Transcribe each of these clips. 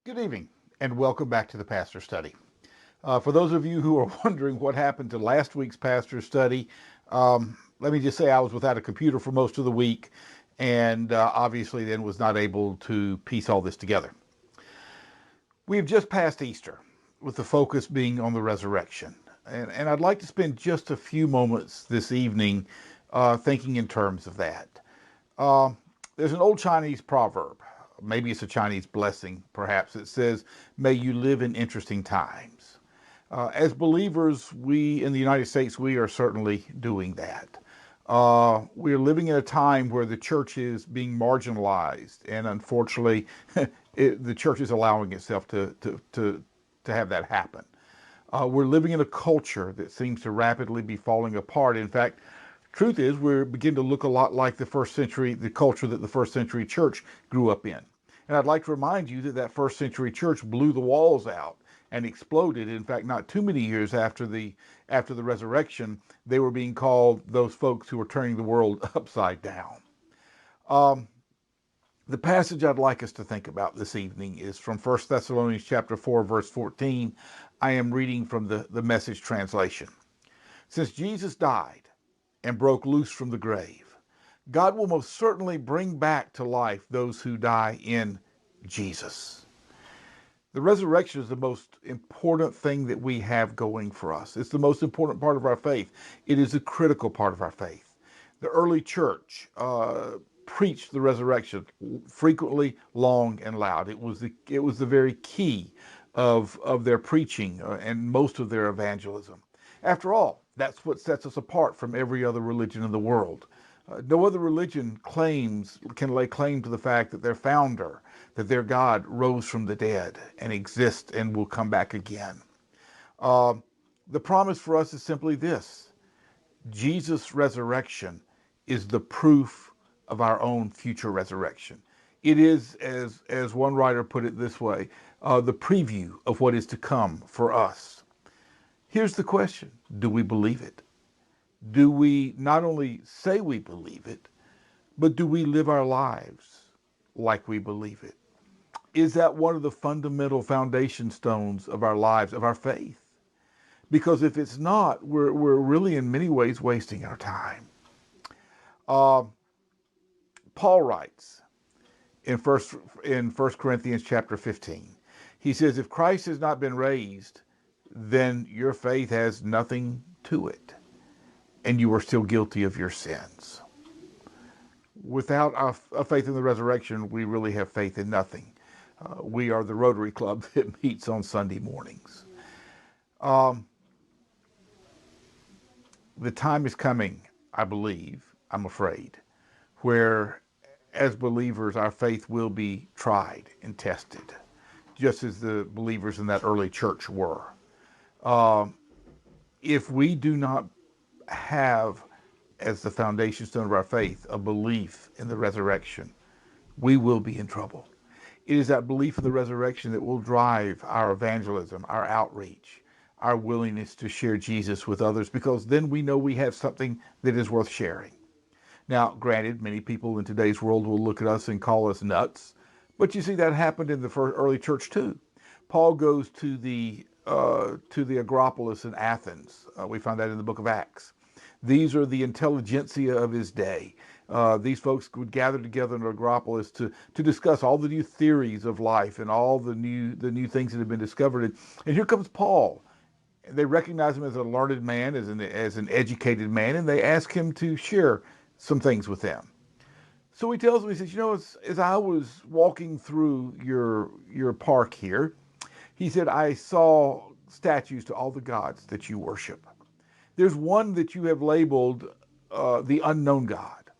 Good evening, and welcome back to the Pastor Study. For those of you who are wondering what happened to last week's Pastor Study, let me just say I was without a computer for most of the week, and obviously then was not able to piece all this together. We have just passed Easter, with the focus being on the resurrection. And I'd like to spend just a few moments this evening thinking in terms of that. Uh, there's an old Chinese proverb, maybe it's a Chinese blessing, perhaps. It says, "May you live in interesting times." As believers, we in the United States, we are certainly doing that. We are living in a time where the church is being marginalized, and unfortunately, the church is allowing itself to have that happen. We're living in a culture that seems to rapidly be falling apart. In fact, truth is, we're beginning to look a lot like the first century, the culture that the first century church grew up in. And I'd like to remind you that that first century church blew the walls out and exploded. In fact, not too many years after the resurrection, they were being called those folks who were turning the world upside down. Um, the passage I'd like us to think about this evening is from 1 Thessalonians chapter 4, verse 14. I am reading from the Message translation. Since Jesus died and broke loose from the grave, God will most certainly bring back to life those who die in Jesus. The resurrection is the most important thing that we have going for us. It's the most important part of our faith. It is a critical part of our faith. The early church preached the resurrection frequently, long, and loud. It was the very key of their preaching and most of their evangelism. After all, that's what sets us apart from every other religion in the world. No other religion can lay claim to the fact that their founder, that their God rose from the dead and exists and will come back again. Uh, the promise for us is simply this: Jesus' resurrection is the proof of our own future resurrection. It is, as one writer put it this way, the preview of what is to come for us. Here's the question: do we believe it? Do we not only say we believe it, but do we live our lives like we believe it? Is that one of the fundamental foundation stones of our lives, of our faith? Because if it's not, we're really in many ways wasting our time. Uh, Paul writes in First Corinthians chapter 15. He says, if Christ has not been raised, then your faith has nothing to it, and you are still guilty of your sins. Without a faith in the resurrection, we really have faith in nothing. We are the Rotary Club that meets on Sunday mornings. Um, the time is coming, I believe, I'm afraid, where as believers, our faith will be tried and tested, just as the believers in that early church were. Um, if we do not have as the foundation stone of our faith a belief in the resurrection, we will be in trouble. It is that belief in the resurrection that will drive our evangelism, our outreach, our willingness to share Jesus with others, because then we know we have something that is worth sharing. Now, granted, many people in today's world will look at us and call us nuts, but you see that happened in the first early church too. Paul goes to the Acropolis in Athens. We find that in the book of Acts. These are the intelligentsia of his day. These folks would gather together in Acropolis to discuss all the new theories of life and all the new things that have been discovered. And here comes Paul. They recognize him as a learned man, as an educated man, and they ask him to share some things with them. So he tells them, he says, as I was walking through your park here, he said, I saw statues to all the gods that you worship. There's one that you have labeled the unknown God.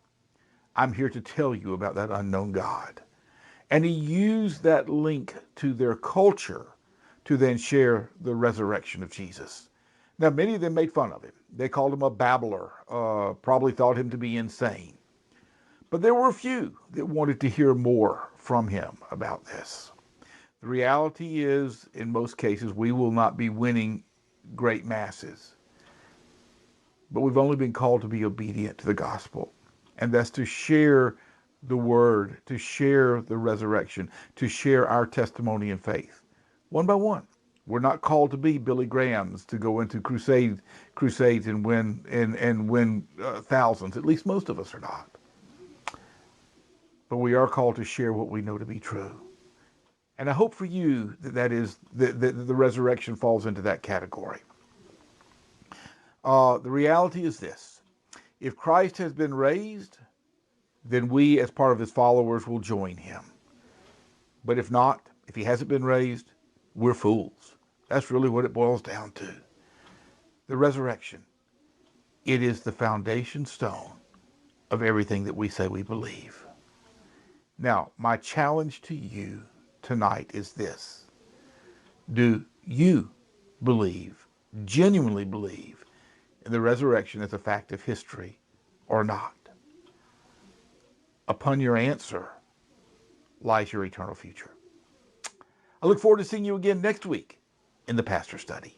I'm here to tell you about that unknown God. And he used that link to their culture to then share the resurrection of Jesus. Now, many of them made fun of him. They called him a babbler, probably thought him to be insane. But there were a few that wanted to hear more from him about this. The reality is, in most cases, we will not be winning great masses, but we've only been called to be obedient to the gospel, and that's to share the word, to share the resurrection, to share our testimony and faith, one by one. We're not called to be Billy Grahams to go into crusades and win thousands. At least most of us are not. But we are called to share what we know to be true. And I hope for you that the resurrection falls into that category. The reality is this: if Christ has been raised, then we, as part of his followers, will join him. But if not, if he hasn't been raised, we're fools. That's really what it boils down to. The resurrection, it is the foundation stone of everything that we say we believe. Now, my challenge to you tonight is this: do you believe, genuinely believe, in the resurrection as a fact of history or not? Upon your answer lies your eternal future. I look forward to seeing you again next week in the Pastor Study.